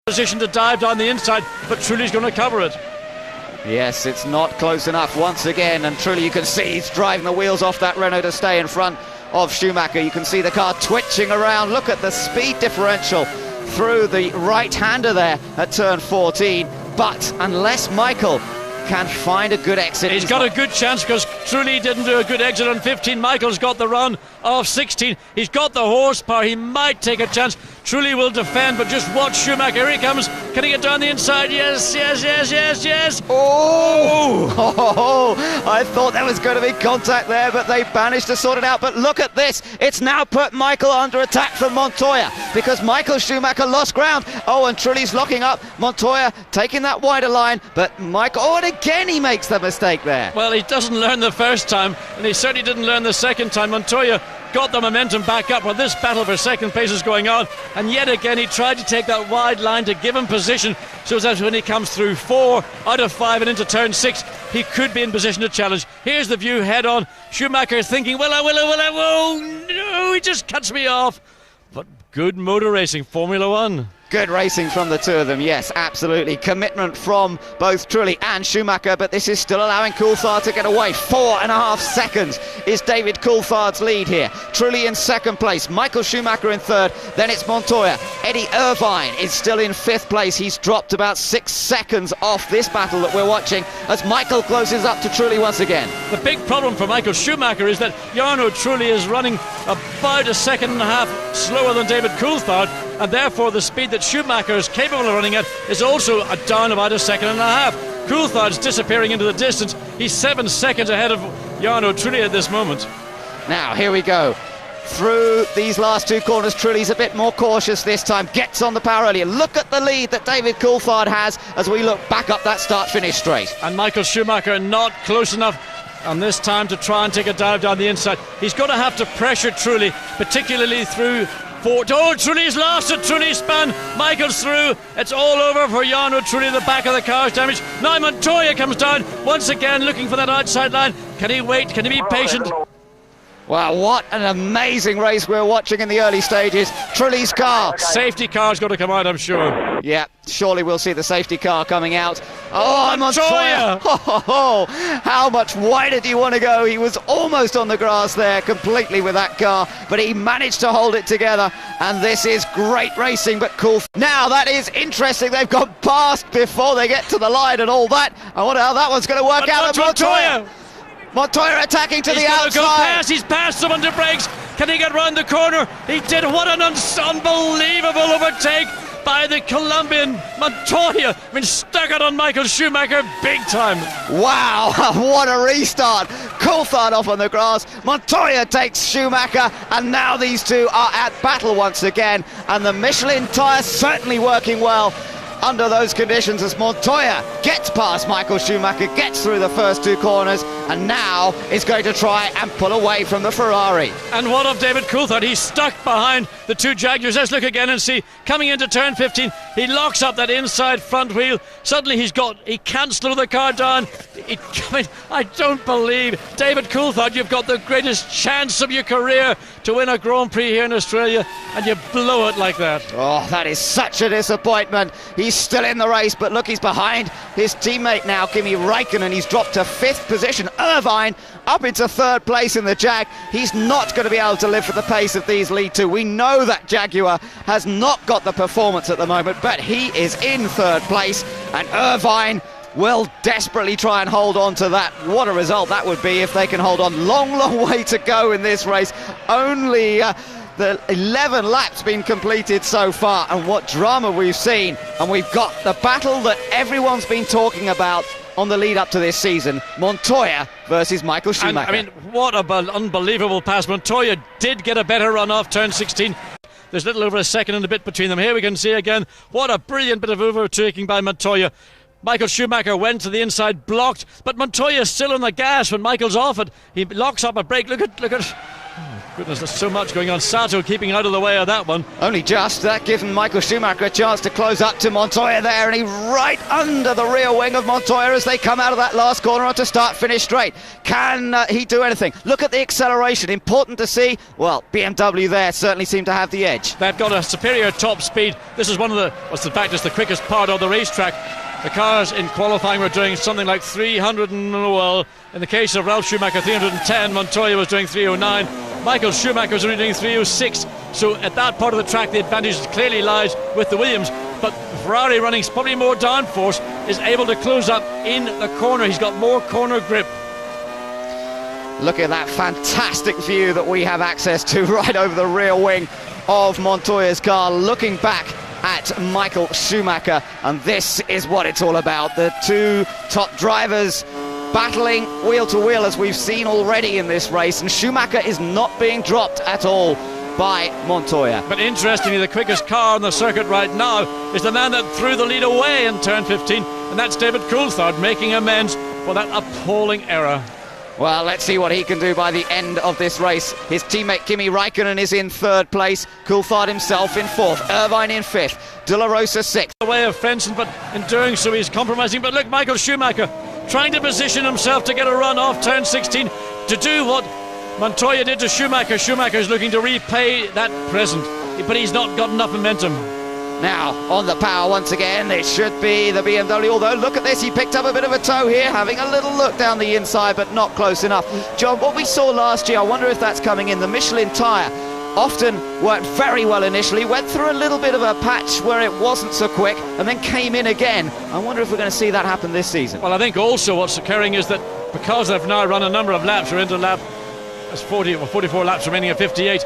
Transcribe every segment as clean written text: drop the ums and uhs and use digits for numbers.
Position to dive down the inside, but Trulli's going to cover it. Yes, it's not close enough once again, and Trulli, you can see he's driving the wheels off that Renault to stay in front of Schumacher. You can see the car twitching around. Look at the speed differential through the right-hander there at turn 14, but unless Michael can find a good exit, he's got a good chance, because Trulli didn't do a good exit on 15. Michael's got the run of 16. He's got the horsepower. He might take a chance. Trulli will defend, but just watch Schumacher. Here he comes. Can he get down the inside? Yes, yes, yes, yes, yes. Oh, I thought there was going to be contact there, but they managed to sort it out. But look at this. It's now put Michael under attack from Montoya, because Michael Schumacher lost ground. Oh, and Trulli's locking up. Montoya taking that wider line, but Michael, oh, and again he makes the mistake there. Well, he doesn't learn the first time, and he certainly didn't learn the second time. Montoya got the momentum back up while this battle for second place is going on, and yet again he tried to take that wide line to give him position, so that when he comes through 4 out of 5 and into turn 6, he could be in position to challenge. Here's the view head on. Schumacher thinking, will I, oh no, he just cuts me off. But good motor racing, Formula One. Good racing from the two of them, yes, absolutely. Commitment from both Trulli and Schumacher, but this is still allowing Coulthard to get away. 4.5 seconds is David Coulthard's lead here. Trulli in second place, Michael Schumacher in third, then it's Montoya. Eddie Irvine is still in fifth place. He's dropped about 6 seconds off this battle that we're watching as Michael closes up to Trulli once again. The big problem for Michael Schumacher is that Jarno Trulli is running about 1.5 seconds slower than David Coulthard, and therefore the speed that Schumacher is capable of running at is also down about 1.5 seconds. Coulthard's disappearing into the distance. He's 7 seconds ahead of Jarno Trulli at this moment. Now here we go through these last two corners. Trulli's a bit more cautious this time, gets on the power earlier. Look at the lead that David Coulthard has as we look back up that start-finish straight. And Michael Schumacher not close enough on this time to try and take a dive down the inside. He's going to have to pressure Trulli, particularly through 4. Oh, Trulli's lost it. Trulli spun. Michael's through. It's all over for Jarno Trulli. The back of the car's damaged. Now Montoya comes down once again, looking for that outside line. Can he wait? Can he be patient? Wow, what an amazing race we're watching in the early stages. Trulli's car. Safety car's got to come out, I'm sure. Yeah, surely we'll see the safety car coming out. Oh, Montoya! How much wider do you want to go? He was almost on the grass there completely with that car, but he managed to hold it together, and this is great racing, but cool. Now, that is interesting. They've gone past before they get to the line and all that. I wonder how that one's going to work out. Montoya! Montoya attacking to the outside. Go past. He's passed him under brakes. Can he get round the corner? He did. What an unbelievable overtake by the Colombian Montoya. I mean, stuck it on Michael Schumacher big time. Wow, what a restart. Coulthard off on the grass. Montoya takes Schumacher, and now these two are at battle once again. And the Michelin tyre certainly working well under those conditions as Montoya gets past Michael Schumacher, gets through the first two corners, and now is going to try and pull away from the Ferrari. And what of David Coulthard? He's stuck behind the two Jaguars. Let's look again and see. Coming into turn 15, he locks up that inside front wheel. Suddenly he can't slow the car down. I don't believe, David Coulthard, you've got the greatest chance of your career to win a Grand Prix here in Australia, and you blow it like that. Oh, that is such a disappointment. He's still in the race, but look, he's behind his teammate now, Kimi Räikkönen. He's dropped to 5th position. Irvine up into 3rd place in the Jag. He's not going to be able to live for the pace of these lead two. We know that Jaguar has not got the performance at the moment, but he is in 3rd place, and Irvine will desperately try and hold on to that. What a result that would be if they can hold on. Long way to go in this race. Only the 11 laps been completed so far, and what drama we've seen. And we've got the battle that everyone's been talking about on the lead up to this season, Montoya versus Michael Schumacher. And, I mean, what an unbelievable pass. Montoya did get a better run off turn 16. There's a little over 1 second and a bit between them. Here we can see again, what a brilliant bit of overtaking by Montoya. Michael Schumacher went to the inside, blocked, but Montoya's still on the gas when Michael's off it. He locks up a brake. Look at Goodness, there's so much going on. Sato keeping out of the way of that one. Only just. That given Michael Schumacher a chance to close up to Montoya there, and he right under the rear wing of Montoya as they come out of that last corner onto start-finish straight. Can he do anything? Look at the acceleration. Important to see. Well, BMW there certainly seem to have the edge. They've got a superior top speed. This is one of the, what's the fact, it's the quickest part of the racetrack. The cars in qualifying were doing something like 300 and, well, in the case of Ralf Schumacher, 310. Montoya was doing 309. Michael Schumacher was only doing 306. So at that part of the track, the advantage clearly lies with the Williams. But Ferrari, running probably more downforce, is able to close up in the corner. He's got more corner grip. Look at that fantastic view that we have access to right over the rear wing of Montoya's car, looking back at Michael Schumacher, and this is what it's all about. The two top drivers battling wheel to wheel, as we've seen already in this race, and Schumacher is not being dropped at all by Montoya. But interestingly, the quickest car on the circuit right now is the man that threw the lead away in turn 15, and that's David Coulthard, making amends for that appalling error. Well, let's see what he can do by the end of this race. His teammate Kimi Raikkonen is in third place, Coulthard himself in fourth, Irvine in fifth, De La Rosa sixth. The way of Fenton, but in doing so he's compromising. But look, Michael Schumacher trying to position himself to get a run off turn 16 to do what Montoya did to Schumacher. Schumacher's looking to repay that present, but he's not got enough momentum. Now, on the power once again, it should be the BMW, although look at this, he picked up a bit of a toe here, having a little look down the inside, but not close enough. John, what we saw last year, I wonder if that's coming in. The Michelin tyre often worked very well initially, went through a little bit of a patch where it wasn't so quick, and then came in again. I wonder if we're going to see that happen this season. Well, I think also what's occurring is that because they've now run a number of laps, we're into lap, there's 44 laps remaining at 58,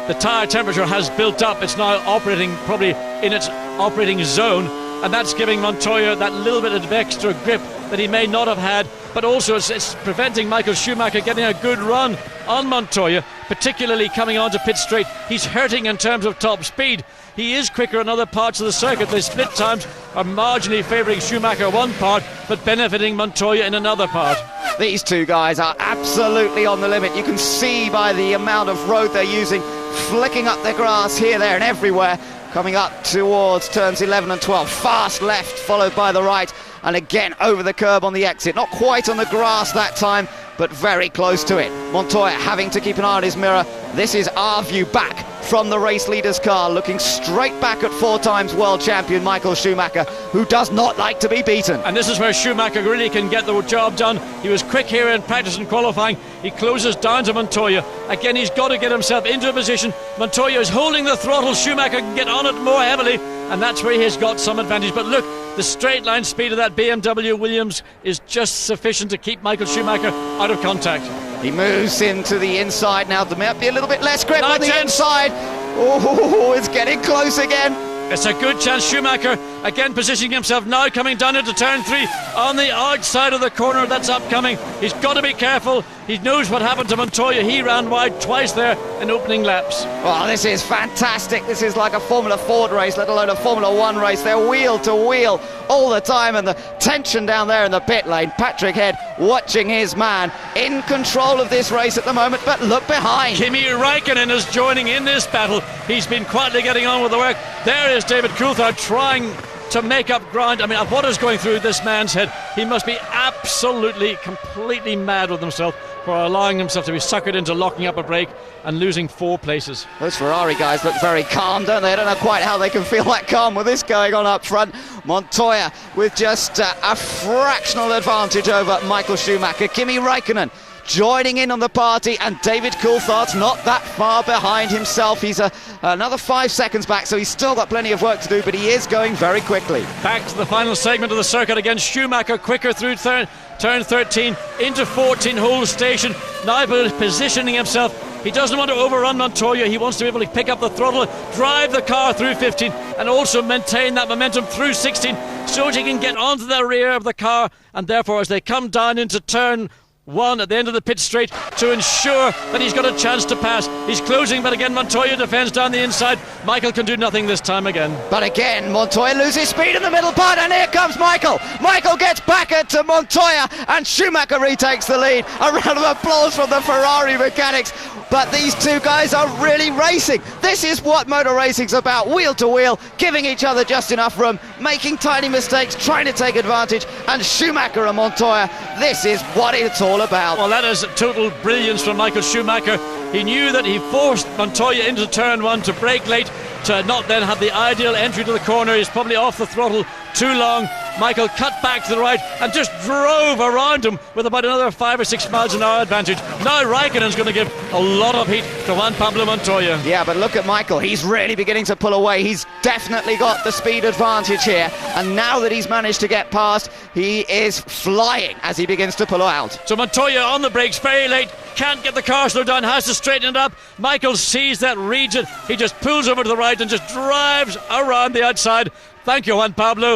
the tyre temperature has built up. It's now operating probably in its operating zone, and that's giving Montoya that little bit of extra grip that he may not have had, but also it's preventing Michael Schumacher getting a good run on Montoya, particularly coming onto pit straight. He's hurting in terms of top speed. He is quicker in other parts of the circuit. The split times are marginally favouring Schumacher one part, but benefiting Montoya in another part. These two guys are absolutely on the limit. You can see by the amount of road they're using, flicking up the grass here, there and everywhere, coming up towards turns 11 and 12. Fast left, followed by the right, and again over the curb on the exit. Not quite on the grass that time, but very close to it. Montoya having to keep an eye on his mirror. This is our view back from the race leader's car, looking straight back at 4 times world champion Michael Schumacher, who does not like to be beaten. And this is where Schumacher really can get the job done. He was quick here in practice and qualifying. He closes down to Montoya. Again, he's got to get himself into a position. Montoya is holding the throttle. Schumacher can get on it more heavily, and that's where he has got some advantage. But look, the straight line speed of that BMW Williams is just sufficient to keep Michael Schumacher out of contact. He moves into the inside now. There might be a little bit less grip on the inside. Oh, it's getting close again. It's a good chance. Schumacher again positioning himself now, coming down into turn 3 on the outside of the corner that's upcoming. He's got to be careful. He knows what happened to Montoya. He ran wide twice there in opening laps. Oh, this is fantastic. This is like a Formula Ford race, let alone a Formula 1 race. They're wheel to wheel all the time, and the tension down there in the pit lane. Patrick Head watching his man, in control of this race at the moment, but look behind. Kimi Raikkonen is joining in this battle. He's been quietly getting on with the work. There is David Coulthard trying to make up ground. I mean, what is going through this man's head? He must be absolutely, completely mad with himself for allowing himself to be suckered into locking up a brake and losing 4 places. Those Ferrari guys look very calm, don't they? I don't know quite how they can feel that calm with this going on up front. Montoya with just a fractional advantage over Michael Schumacher. Kimi Raikkonen joining in on the party, and David Coulthard's not that far behind himself. He's another 5 seconds back, so he's still got plenty of work to do, but he is going very quickly. Back to the final segment of the circuit again. Schumacher quicker through turn 13 into 14 hole station, now positioning himself. He doesn't want to overrun Montoya. He wants to be able to pick up the throttle, drive the car through 15, and also maintain that momentum through 16 so that he can get onto the rear of the car, and therefore as they come down into turn one at the end of the pit straight to ensure that he's got a chance to pass. He's closing, but again Montoya defends down the inside. Michael can do nothing this time again. But again, Montoya loses speed in the middle part, and here comes Michael. Michael gets back into Montoya, and Schumacher retakes the lead. A round of applause from the Ferrari mechanics. But these two guys are really racing. This is what motor racing's about, wheel to wheel, giving each other just enough room, making tiny mistakes, trying to take advantage, and Schumacher and Montoya, this is what it's all about. Well, that is total brilliance from Michael Schumacher. He knew that he forced Montoya into turn one to brake late, to not then have the ideal entry to the corner. He's probably off the throttle too long. Michael cut back to the right and just drove around him with about another 5 or 6 miles an hour advantage. Now Raikkonen's going to give a lot of heat to Juan Pablo Montoya. Yeah, but look at Michael. He's really beginning to pull away. He's definitely got the speed advantage here. And now that he's managed to get past, he is flying as he begins to pull out. So Montoya on the brakes very late. Can't get the car slowed down, has to straighten it up. Michael sees that, reads it. He just pulls over to the right and just drives around the outside. Thank you, Juan Pablo.